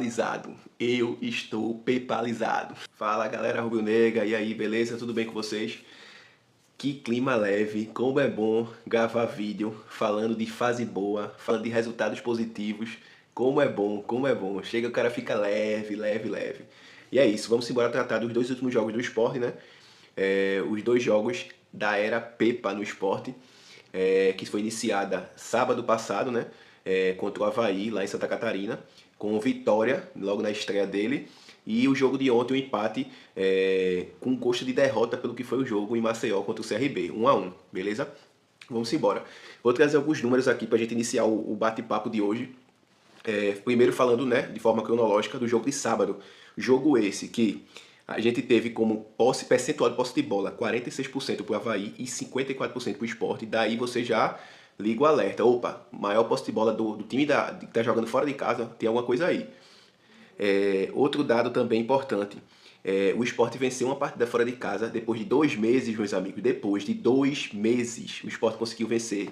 pepalizado. Eu estou pepalizado. Fala galera rubro-negra, e aí, beleza? Tudo bem com vocês? Que clima leve, como é bom gravar vídeo falando de fase boa, falando de resultados positivos. Como é bom, como é bom. Chega, o cara fica leve, leve, leve. E é isso, vamos embora tratar dos dois últimos jogos do Sport, né? Os dois jogos da era Pepa no Sport, que foi iniciada sábado passado, né? Contra o Avaí, lá em Santa Catarina, com vitória logo na estreia dele. E o jogo de ontem, o empate, com gosto de derrota pelo que foi o jogo em Maceió contra o CRB, 1 a 1, beleza? Vamos embora. Vou trazer alguns números aqui para a gente iniciar o bate-papo de hoje. Primeiro falando, né, de forma cronológica do jogo de sábado. Jogo esse que a gente teve como percentual de posse de bola 46% para o Avaí e 54% para o Sport. Daí você já liga o alerta. Opa, maior posse de bola do time que está jogando fora de casa, tem alguma coisa aí. Outro dado também importante. O Sport venceu uma partida fora de casa depois de 2 meses, meus amigos. Depois de 2 meses, o Sport conseguiu vencer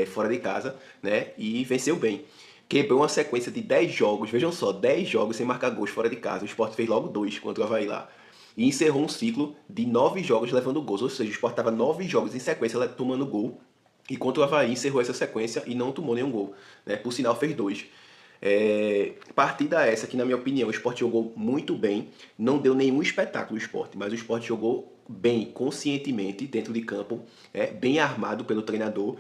fora de casa, né? E venceu bem. Quebrou uma sequência de 10 jogos, vejam só, 10 jogos sem marcar gols fora de casa. O Sport fez logo 2 contra o Avaí lá. E encerrou um ciclo de 9 jogos levando gols. Ou seja, o Sport estava 9 jogos em sequência tomando gol. E contra o Avaí encerrou essa sequência e não tomou nenhum gol, né? Por sinal, fez 2. Partida essa que, na minha opinião, o Sport jogou muito bem. Não deu nenhum espetáculo o Sport, mas o Sport jogou bem, conscientemente, dentro de campo, bem armado pelo treinador.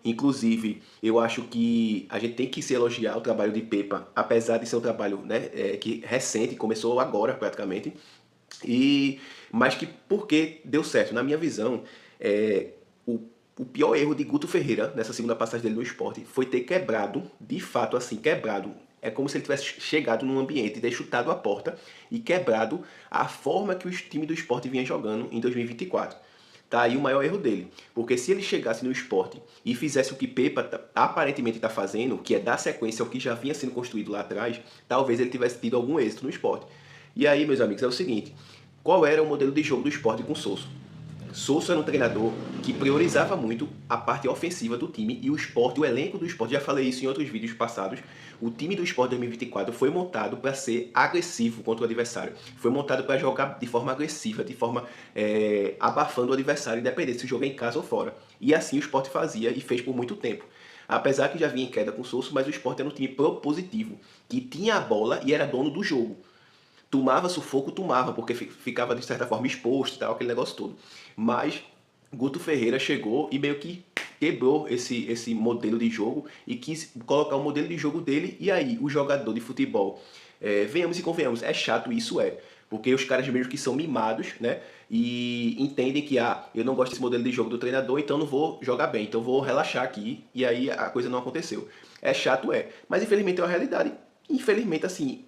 Inclusive, eu acho que a gente tem que se elogiar o trabalho de Pepa, apesar de ser um trabalho, né, que recente, começou agora praticamente, mas que porque deu certo. Na minha visão, o pior erro de Guto Ferreira nessa segunda passagem dele no Sport foi ter quebrado, de fato assim, quebrado. É como se ele tivesse chegado num ambiente, ter chutado a porta e quebrado a forma que o time do Sport vinha jogando em 2024. Tá aí o maior erro dele. Porque se ele chegasse no Sport e fizesse o que Pepa aparentemente está fazendo, que é dar sequência ao que já vinha sendo construído lá atrás, talvez ele tivesse tido algum êxito no Sport. E aí, meus amigos, é o seguinte. Qual era o modelo de jogo do Sport com o Sousa? Sousa era um treinador que priorizava muito a parte ofensiva do time e o Sport, o elenco do Sport, já falei isso em outros vídeos passados, o time do Sport 2024 foi montado para ser agressivo contra o adversário. Foi montado para jogar de forma agressiva, de forma abafando o adversário, independente se o jogo é em casa ou fora. E assim o Sport fazia e fez por muito tempo. Apesar que já vinha em queda com o Sousa, mas o Sport era um time propositivo, que tinha a bola e era dono do jogo. Tomava sufoco, tomava, porque ficava de certa forma exposto e tal, aquele negócio todo. Mas Guto Ferreira chegou e meio que quebrou esse modelo de jogo e quis colocar o modelo de jogo dele. E aí, o jogador de futebol, venhamos e convenhamos, é chato, isso porque os caras mesmo que são mimados, né? E entendem que, eu não gosto desse modelo de jogo do treinador, então não vou jogar bem, então vou relaxar aqui. E aí a coisa não aconteceu. É chato, mas infelizmente é uma realidade. Infelizmente, assim,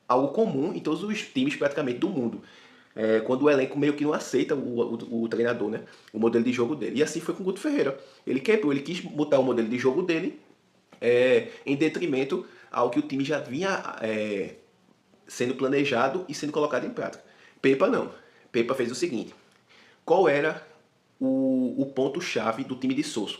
algo comum em todos os times praticamente do mundo. Quando o elenco meio que não aceita o treinador, né? O modelo de jogo dele. E assim foi com o Guto Ferreira. Ele quebrou, ele quis botar o modelo de jogo dele em detrimento ao que o time já vinha sendo planejado e sendo colocado em prática. Pepa não. Pepa fez o seguinte. Qual era o ponto-chave do time de Sousa?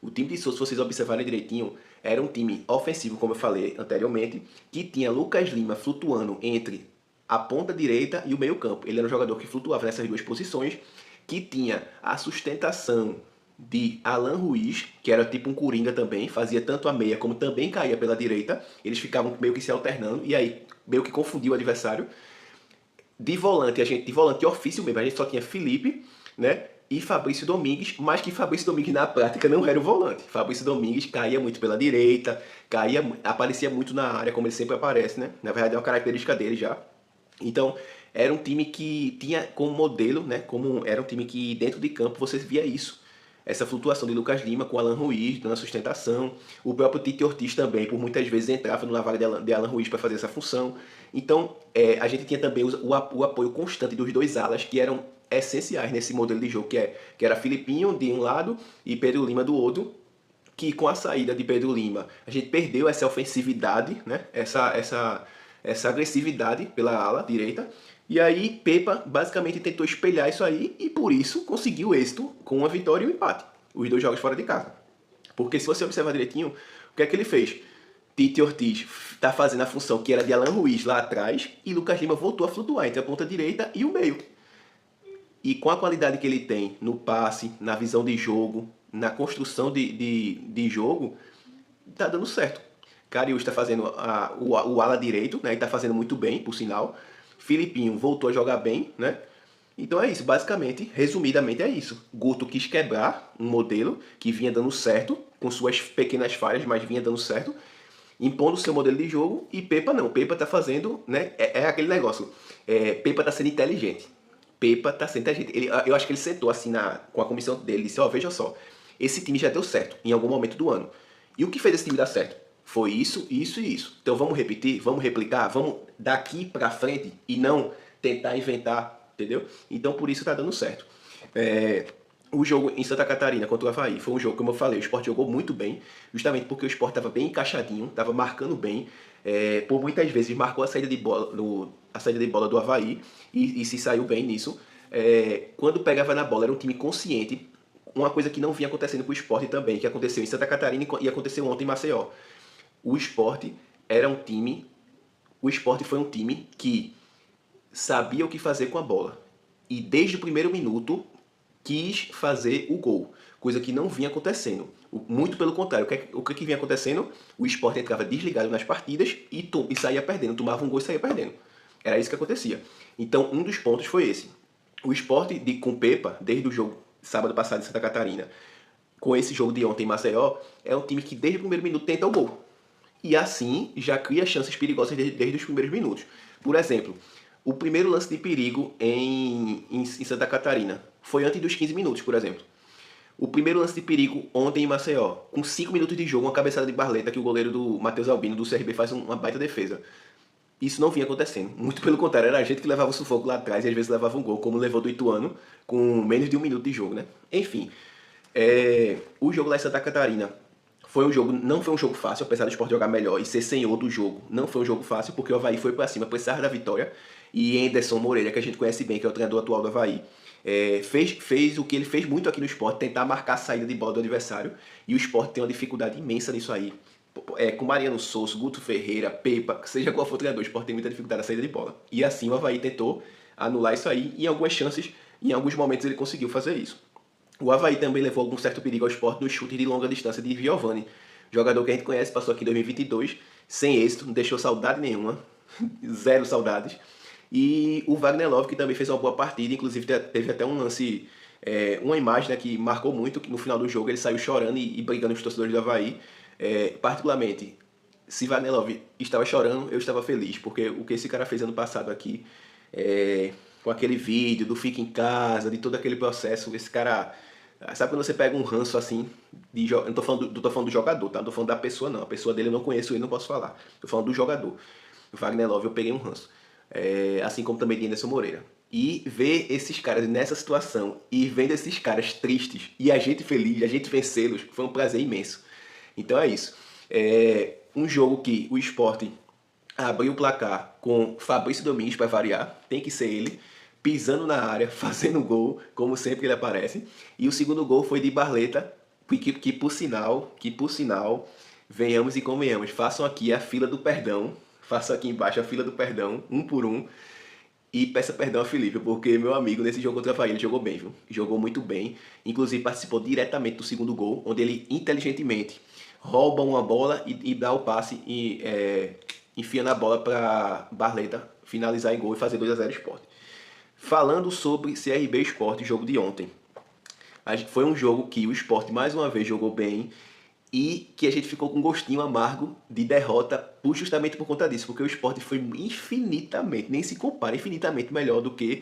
O time de Sousa, se vocês observarem direitinho, era um time ofensivo, como eu falei anteriormente, que tinha Lucas Lima flutuando entre a ponta direita e o meio campo. Ele era um jogador que flutuava nessas duas posições, que tinha a sustentação de Alan Ruiz, que era tipo um coringa também, fazia tanto a meia como também caía pela direita. Eles ficavam meio que se alternando, e aí meio que confundia o adversário. De volante de ofício mesmo, a gente só tinha Felipe, né? E Fabrício Domingues, mas que Fabrício Domingues na prática não era o volante. Fabrício Domingues caía muito pela direita, aparecia muito na área, como ele sempre aparece, né? Na verdade é uma característica dele já. Então, era um time que tinha como modelo, né? Era um time que dentro de campo você via isso. Essa flutuação de Lucas Lima com Alan Ruiz, dando a sustentação. O próprio Tite Ortiz também, por muitas vezes, entrava na vaga de Alan Ruiz para fazer essa função. Então, a gente tinha também o apoio constante dos dois alas, que eram essenciais nesse modelo de jogo, que era Filipinho de um lado e Pedro Lima do outro, que com a saída de Pedro Lima, a gente perdeu essa ofensividade, né? essa agressividade pela ala direita. E aí Pepa basicamente tentou espelhar isso aí e por isso conseguiu êxito com uma vitória e um empate. Os 2 jogos fora de casa. Porque se você observar direitinho, o que é que ele fez? Tite Ortiz tá fazendo a função que era de Alan Ruiz lá atrás e Lucas Lima voltou a flutuar entre a ponta direita e o meio. E com a qualidade que ele tem no passe, na visão de jogo, na construção de jogo, tá dando certo. Cariús está fazendo o ala direito, né? E tá fazendo muito bem, por sinal. Filipinho voltou a jogar bem, né? Então é isso, basicamente, resumidamente é isso. Guto quis quebrar um modelo que vinha dando certo, com suas pequenas falhas, mas vinha dando certo, impondo o seu modelo de jogo, e Pepa não. Pepa tá fazendo, né? É aquele negócio. Pepa tá sendo inteligente. Pepa tá sendo inteligente. Eu acho que ele sentou assim com a comissão dele e disse, ó, veja só, esse time já deu certo em algum momento do ano. E o que fez esse time dar certo? Foi isso, isso e isso. Então vamos repetir, vamos replicar, vamos daqui pra frente e não tentar inventar, entendeu? Então por isso tá dando certo. O jogo em Santa Catarina contra o Avaí foi um jogo, como eu falei, o Sport jogou muito bem, justamente porque o Sport estava bem encaixadinho, estava marcando bem, por muitas vezes marcou a saída de bola do Avaí e se saiu bem nisso. Quando pegava na bola era um time consciente, uma coisa que não vinha acontecendo com o Sport também, que aconteceu em Santa Catarina e aconteceu ontem em Maceió. O Sport foi um time que sabia o que fazer com a bola e desde o primeiro minuto quis fazer o gol, coisa que não vinha acontecendo. Muito pelo contrário, o que vinha acontecendo? O Sport entrava desligado nas partidas e saía perdendo, tomava um gol e saía perdendo. Era isso que acontecia. Então, um dos pontos foi esse. O Sport com Pepa, desde o jogo sábado passado em Santa Catarina, com esse jogo de ontem em Maceió, é um time que desde o primeiro minuto tenta o gol. E assim já cria chances perigosas desde os primeiros minutos. Por exemplo, o primeiro lance de perigo em Santa Catarina foi antes dos 15 minutos, por exemplo. O primeiro lance de perigo ontem em Maceió, com 5 minutos de jogo, uma cabeçada de Barleta que o goleiro do Matheus Albino, do CRB, faz uma baita defesa. Isso não vinha acontecendo. Muito pelo contrário, era a gente que levava o sufoco lá atrás e às vezes levava um gol, como levou do Ituano, com menos de 1 minuto de jogo, né? Enfim, o jogo lá em Santa Catarina não foi um jogo fácil, apesar do Sport jogar melhor e ser senhor do jogo. Não foi um jogo fácil, porque o Avaí foi pra cima, precisava da vitória. E Anderson Moreira, que a gente conhece bem, que é o treinador atual do Avaí, fez o que ele fez muito aqui no Sport, tentar marcar a saída de bola do adversário. E o Sport tem uma dificuldade imensa nisso aí. Com Mariano Souza, Guto Ferreira, Pepa, seja qual for o treinador, o Sport tem muita dificuldade na saída de bola. E assim o Avaí tentou anular isso aí, e em algumas chances, em alguns momentos ele conseguiu fazer isso. O Avaí também levou algum certo perigo ao Sport no chute de longa distância de Giovani, jogador que a gente conhece, passou aqui em 2022, sem êxito, não deixou saudade nenhuma, zero saudades. E o Wagner Love, que também fez uma boa partida, inclusive teve até um lance, uma imagem, né, que marcou muito, que no final do jogo ele saiu chorando e brigando com os torcedores do Avaí. Particularmente, se Wagner Love estava chorando, eu estava feliz, porque o que esse cara fez ano passado aqui, com aquele vídeo do Fica em Casa, de todo aquele processo, esse cara... Sabe quando você pega um ranço assim, eu não tô falando do jogador, tá? Não tô falando da pessoa não, a pessoa dele eu não conheço, ele não posso falar. Tô falando do jogador. O Wagner Love eu peguei um ranço. Assim como também de Anderson Moreira. E ver esses caras nessa situação, e vendo esses caras tristes, e a gente feliz, a gente vencê-los, foi um prazer imenso. Então é isso. Um jogo que o Sport abriu o placar com Fabrício Domingues para variar, tem que ser ele, pisando na área, fazendo gol, como sempre ele aparece. E o segundo gol foi de Barleta, que por sinal, venhamos e convenhamos, façam aqui a fila do perdão, façam aqui embaixo a fila do perdão, um por um, e peça perdão a Felipe, porque meu amigo nesse jogo contra o Avaí, ele jogou bem, viu? Jogou muito bem, inclusive participou diretamente do segundo gol, onde ele inteligentemente rouba uma bola e dá o passe e enfia na bola para Barleta finalizar em gol e fazer 2-0 Sport. Falando sobre CRB Sport, jogo de ontem. Foi um jogo que o Sport mais uma vez jogou bem e que a gente ficou com um gostinho amargo de derrota justamente por conta disso, porque o Sport foi infinitamente, nem se compara, infinitamente melhor do que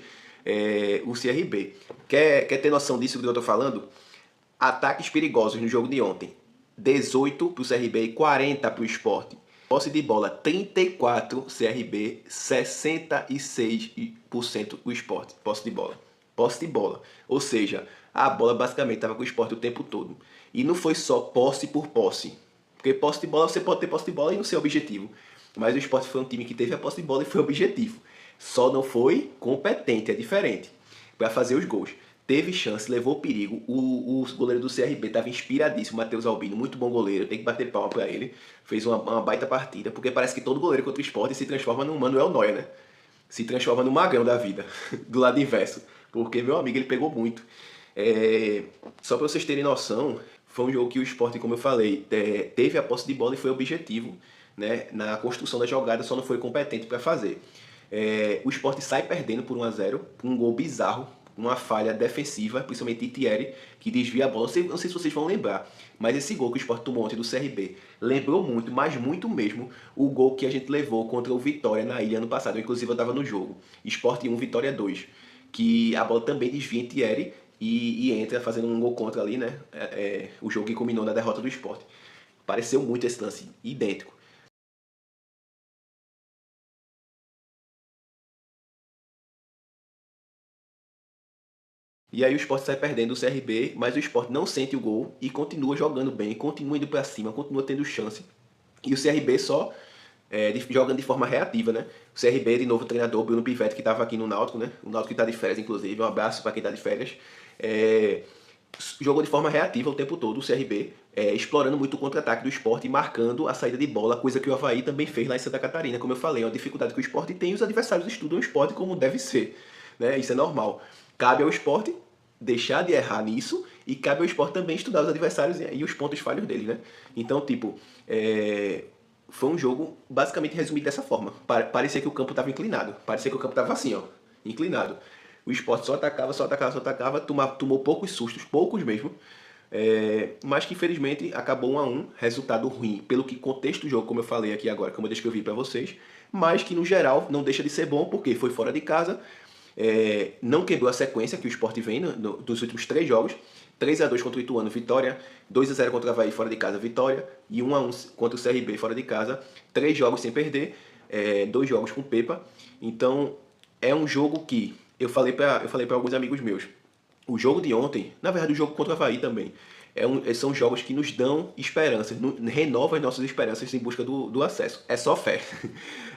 o CRB. Quer ter noção disso que eu estou falando? Ataques perigosos no jogo de ontem. 18 para o CRB e 40 para o Sport. Posse de bola 34 CRB, 66% o Sport. Posse de bola. Posse de bola. Ou seja, a bola basicamente estava com o Sport o tempo todo. E não foi só posse por posse. Porque posse de bola, você pode ter posse de bola e não ser objetivo. Mas o Sport foi um time que teve a posse de bola e foi objetivo. Só não foi competente, é diferente, para fazer os gols. teve chance, levou perigo. O goleiro do CRB estava inspiradíssimo, Matheus Albino, muito bom goleiro, tem que bater palma para ele. Fez uma baita partida, porque parece que todo goleiro contra o Sport se transforma no Manuel Neuer, né? Se transforma no Magrão da vida, do lado inverso. Porque, meu amigo, ele pegou muito. Só para vocês terem noção, foi um jogo que o Sport, como eu falei, teve a posse de bola e foi objetivo, né, na construção da jogada, só não foi competente para fazer. O Sport sai perdendo por 1 a 0, um gol bizarro, uma falha defensiva, principalmente de Thierry, que desvia a bola. Não sei se vocês vão lembrar, mas esse gol que o Sport tomou ontem do CRB lembrou muito, mas muito mesmo, o gol que a gente levou contra o Vitória na Ilha ano passado. Inclusive eu estava no jogo, Sport 1, Vitória 2, que a bola também desvia em Thierry e entra fazendo um gol contra ali, né? O jogo que culminou na derrota do Sport. Pareceu muito esse lance, idêntico. E aí o Sport sai perdendo o CRB, mas o Sport não sente o gol e continua jogando bem, continua indo para cima, continua tendo chance. E o CRB só jogando de forma reativa, né? O CRB, de novo, o treinador Bruno Pivetti, que estava aqui no Náutico, né? O Náutico que está de férias, inclusive. Um abraço para quem está de férias. Jogou de forma reativa o tempo todo, o CRB, explorando muito o contra-ataque do Sport e marcando a saída de bola, coisa que o Avaí também fez lá em Santa Catarina. Como eu falei, é uma dificuldade que o Sport tem, os adversários estudam o Sport como deve ser, né? Isso é normal. Cabe ao Sport deixar de errar nisso e cabe ao Sport também estudar os adversários e os pontos falhos deles, né? Então, tipo, foi um jogo basicamente resumido dessa forma. Parecia que o campo estava inclinado, parecia que o campo estava assim, ó, inclinado. O Sport só atacava, só atacava, só atacava, tomou poucos sustos, poucos mesmo, mas que infelizmente acabou 1 a 1, resultado ruim, pelo que contexto do jogo, como eu falei aqui agora, como eu descrevi para vocês, mas que no geral não deixa de ser bom, porque foi fora de casa, não quebrou a sequência que o Sport vem dos últimos 3 jogos, 3 a 2 contra o Ituano, vitória, 2 a 0 contra o Avaí fora de casa, vitória, e 1 a 1 contra o CRB fora de casa, 3 jogos sem perder, 2 jogos com Pepa. Então é um jogo que eu falei para alguns amigos meus, o jogo de ontem, na verdade o jogo contra o Avaí também, são jogos que nos dão esperanças, renovam as nossas esperanças em busca do acesso. É só fé.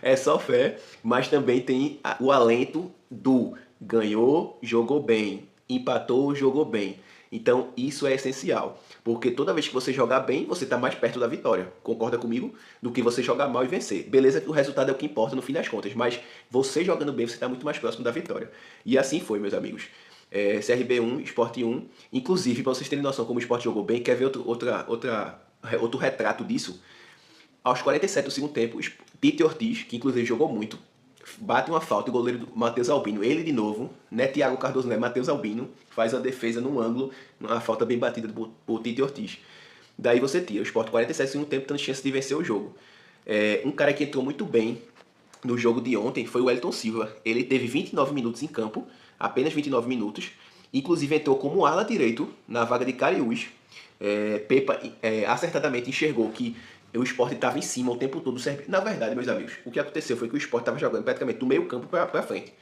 É só fé, mas também tem o alento do ganhou, jogou bem, empatou, jogou bem. Então isso é essencial, porque toda vez que você jogar bem, você está mais perto da vitória. Concorda comigo? Do que você jogar mal e vencer. Beleza que o resultado é o que importa no fim das contas, mas você jogando bem, você está muito mais próximo da vitória. E assim foi, meus amigos. CRB 1, Sport 1. Inclusive, para vocês terem noção como o Sport jogou bem, quer ver outro retrato disso? Aos 47 do segundo tempo, Tite Ortiz, que inclusive jogou muito, bate uma falta, o goleiro Matheus Albino, ele de novo, né, Thiago Cardoso, né, Matheus Albino, faz a defesa no ângulo, uma falta bem batida por Tite Ortiz. Daí você tira o Sport 47 do segundo tempo, tendo chance de vencer o jogo. Um cara que entrou muito bem no jogo de ontem foi o Wellington Silva. Ele teve 29 minutos em campo, apenas 29 minutos, inclusive entrou como ala direito na vaga de Cariús. Pepa acertadamente enxergou que o Sport estava em cima o tempo todo. Na verdade, meus amigos, o que aconteceu foi que o Sport estava jogando praticamente do meio campo para frente.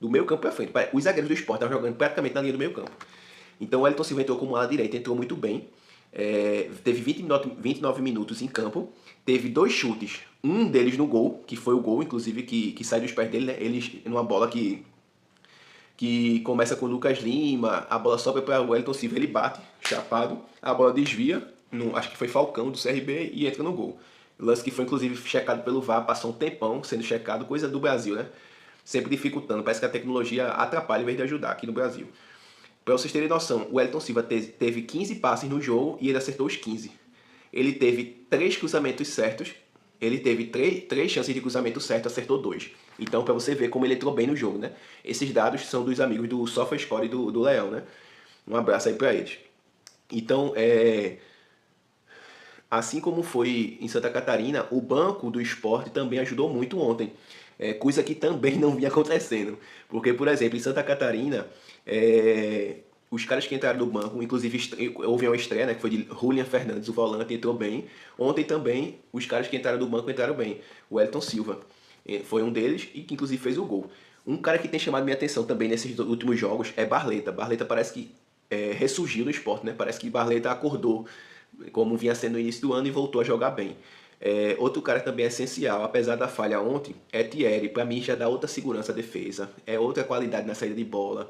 Do meio campo para frente. Os zagueiros do Sport estavam jogando praticamente na linha do meio campo. Então o Wellington Silva entrou como ala direita, entrou muito bem. Teve 29 minutos em campo. Teve 2 chutes, um deles no gol, que foi o gol, inclusive, que sai dos pés dele, né? Eles, numa bola que começa com o Lucas Lima, a bola sobe para o Wellington Silva, ele bate, chapado, a bola desvia, acho que foi Falcão do CRB e entra no gol. Lance que foi inclusive checado pelo VAR, passou um tempão sendo checado, coisa do Brasil, né? Sempre dificultando, parece que a tecnologia atrapalha em vez de ajudar aqui no Brasil. Para vocês terem noção, o Wellington Silva teve 15 passes no jogo e ele acertou os 15. Ele teve 3 cruzamentos certos, ele teve 3 chances de cruzamento certo, acertou 2. Então, para você ver como ele entrou bem no jogo, né? Esses dados são dos amigos do SofaScore e do Leão, né? Um abraço aí para eles. Então, assim como foi em Santa Catarina, o banco do Sport também ajudou muito ontem. Coisa que também não vinha acontecendo. Porque, por exemplo, em Santa Catarina, os caras que entraram no banco, inclusive houve uma estreia, né, que foi de Julian Fernandes, o volante, entrou bem. Ontem também, os caras que entraram no banco entraram bem. O Wellington Silva foi um deles e que inclusive fez o gol. Um cara que tem chamado minha atenção também nesses últimos jogos é Barleta. Barleta parece que ressurgiu no esporte, né? Parece que Barleta acordou, como vinha sendo no início do ano, e voltou a jogar bem. Outro cara que também é essencial, apesar da falha ontem, é Thierry. Para mim já dá outra segurança à defesa, é outra qualidade na saída de bola.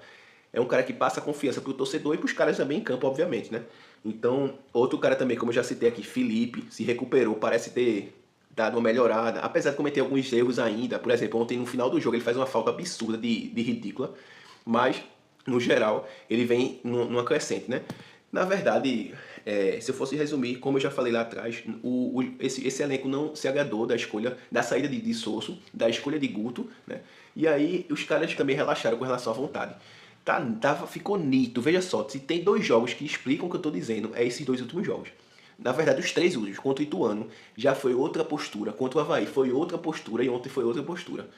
É um cara que passa confiança pro torcedor e pros caras também em campo, obviamente, né? Então, outro cara também, como eu já citei aqui, Felipe, se recuperou, parece ter dado uma melhorada, apesar de cometer alguns erros ainda. Por exemplo, ontem no final do jogo ele faz uma falta absurda de ridícula, mas no geral ele vem numa crescente, né? Na verdade, se eu fosse resumir, como eu já falei lá atrás, esse elenco não se agradou da escolha, da saída de Sosso, da escolha de Guto, né? E aí os caras também relaxaram com relação à vontade. Ficou nítido, veja só, se tem dois jogos que explicam o que eu estou dizendo, é esses dois últimos jogos. Na verdade, os três últimos, contra o Ituano, já foi outra postura, contra o Avaí foi outra postura e ontem foi outra postura.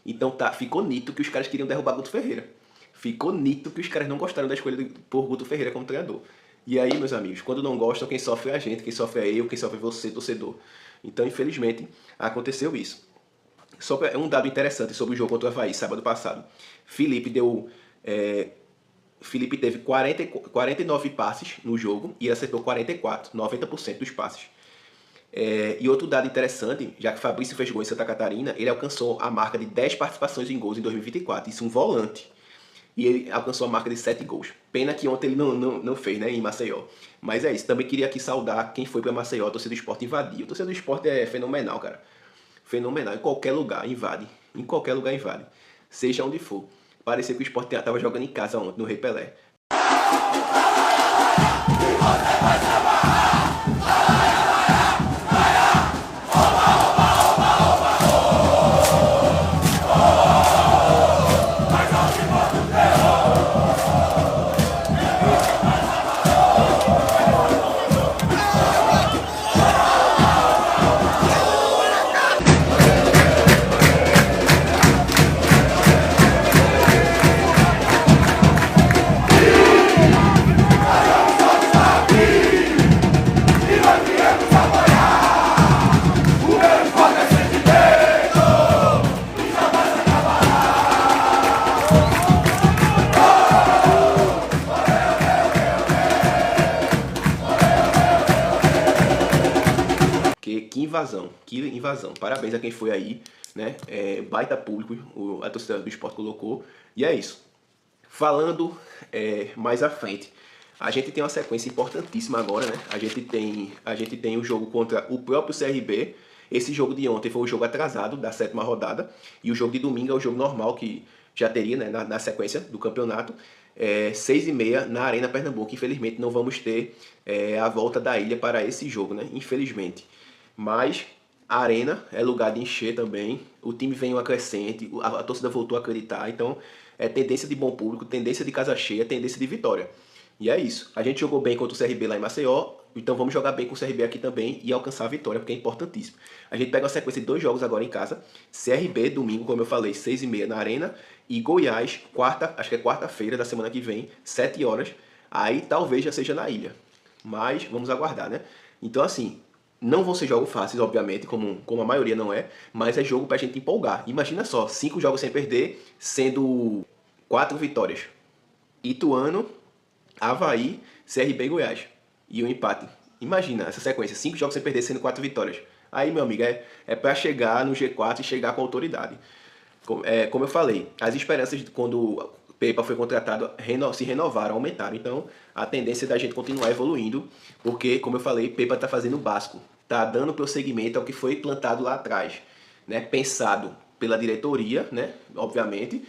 Então ficou nítido que os caras queriam derrubar Guto Ferreira. Ficou nítido que os caras não gostaram da escolha por Guto Ferreira como treinador. E aí, meus amigos, quando não gostam, quem sofre é a gente, quem sofre é eu, quem sofre é você, torcedor. Então, infelizmente, aconteceu isso. Só um dado interessante sobre o jogo contra o Avaí, sábado passado. Felipe teve 49 passes no jogo e acertou 44, 90% dos passes. E outro dado interessante, já que Fabrício fez gol em Santa Catarina, ele alcançou a marca de 10 participações em gols em 2024. Isso um volante. E ele alcançou a marca de 7 gols. Pena que ontem ele não fez, né, em Maceió. Mas é isso. Também queria aqui saudar quem foi para Maceió. A torcida do Sport invadiu. A torcida do Sport é fenomenal, cara. Fenomenal. Em qualquer lugar invade. Em qualquer lugar invade. Seja onde for. Parecia que o Sport estava jogando em casa ontem, no Rei Pelé. Que invasão. Parabéns a quem foi aí, né? Baita público, a torcida do Sport colocou. E é isso. Falando mais à frente, a gente tem uma sequência importantíssima agora, né? A gente tem o jogo contra o próprio CRB. Esse jogo de ontem foi o jogo atrasado da 7ª rodada. E o jogo de domingo é o jogo normal que já teria, né, na sequência do campeonato. 6h30 na Arena Pernambuco. Infelizmente não vamos ter a volta da ilha para esse jogo, né? Infelizmente. Mas a Arena é lugar de encher também, o time vem uma crescente, a torcida voltou a acreditar, então é tendência de bom público, tendência de casa cheia, tendência de vitória. E é isso, a gente jogou bem contra o CRB lá em Maceió, então vamos jogar bem com o CRB aqui também e alcançar a vitória, porque é importantíssimo. A gente pega uma sequência de 2 jogos agora em casa, CRB, domingo, como eu falei, 6h30 na Arena, e Goiás, acho que é quarta-feira da semana que vem, 7 horas, aí talvez já seja na ilha, mas vamos aguardar, né? Então assim, não vão ser jogos fáceis, obviamente, como a maioria não é, mas é jogo pra gente empolgar. Imagina só, 5 jogos sem perder, sendo 4 vitórias. Ituano, Avaí, CRB e Goiás. E o empate. Imagina essa sequência, 5 jogos sem perder, sendo 4 vitórias. Aí, meu amigo, é pra chegar no G4 e chegar com autoridade. Como eu falei, as esperanças quando Pepa foi contratado se renovaram, aumentaram. Então, a tendência da gente continuar evoluindo, porque, como eu falei, Pepa está fazendo o básico. Está dando prosseguimento ao que foi plantado lá atrás, né? Pensado pela diretoria, né? Obviamente.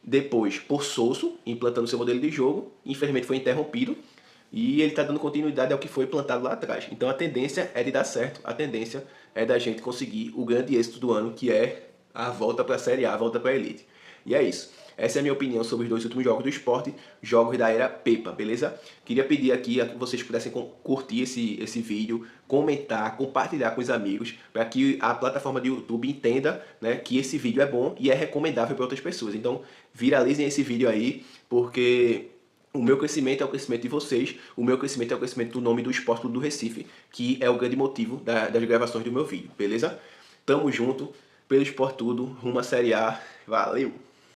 Depois, por Sosso, implantando seu modelo de jogo. Infelizmente foi interrompido. E ele está dando continuidade ao que foi plantado lá atrás. Então, a tendência é de dar certo. A tendência é da gente conseguir o grande êxito do ano, que é a volta para a Série A, a volta para a Elite. E é isso. Essa é a minha opinião sobre os 2 últimos jogos do Sport, jogos da era Pepa, beleza? Queria pedir aqui a que vocês pudessem curtir esse vídeo, comentar, compartilhar com os amigos, para que a plataforma do YouTube entenda, né, que esse vídeo é bom e é recomendável para outras pessoas. Então, viralizem esse vídeo aí, porque o meu crescimento é o crescimento de vocês, o meu crescimento é o crescimento do nome do Sport Clube do Recife, que é o grande motivo das gravações do meu vídeo, beleza? Tamo junto, pelo Sport Tudo, rumo à Série A, valeu!